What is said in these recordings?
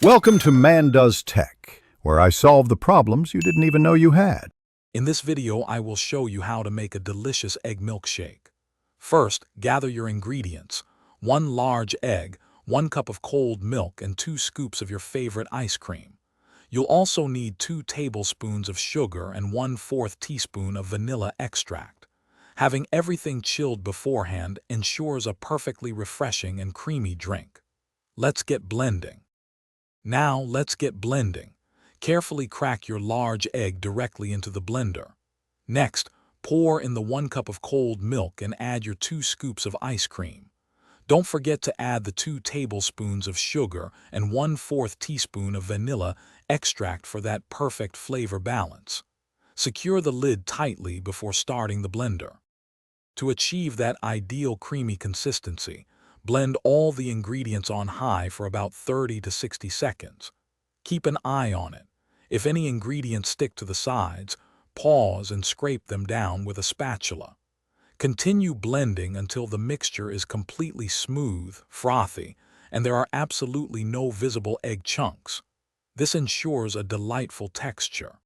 Welcome to Man Does Tech, where I solve the problems you didn't even know you had. In this video, I will show you how to make a delicious egg milkshake. First, gather your ingredients: 1 large egg, 1 cup of cold milk, and 2 scoops of your favorite ice cream. You'll also need 2 tablespoons of sugar and 1/4 teaspoon of vanilla extract. Having everything chilled beforehand ensures a perfectly refreshing and creamy drink. Let's get blending. Now let's get blending. Carefully crack your large egg directly into the blender. Next, pour in the 1 cup of cold milk and add your 2 scoops of ice cream. Don't forget to add the 2 tablespoons of sugar and 1/4 teaspoon of vanilla extract for that perfect flavor balance. Secure the lid tightly before starting the blender. To achieve that ideal creamy consistency, blend all the ingredients on high for about 30 to 60 seconds. Keep an eye on it. If any ingredients stick to the sides, pause and scrape them down with a spatula. Continue blending until the mixture is completely smooth, frothy, and there are absolutely no visible egg chunks. This ensures a delightful texture.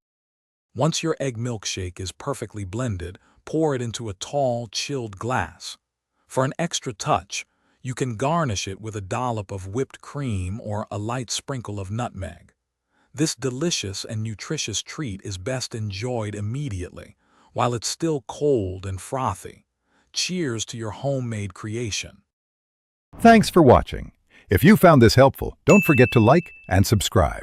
Once your egg milkshake is perfectly blended, pour it into a tall, chilled glass. For an extra touch, you can garnish it with a dollop of whipped cream or a light sprinkle of nutmeg. This delicious and nutritious treat is best enjoyed immediately, while it's still cold and frothy. Cheers to your homemade creation. Thanks for watching. If you found this helpful, don't forget to like and subscribe.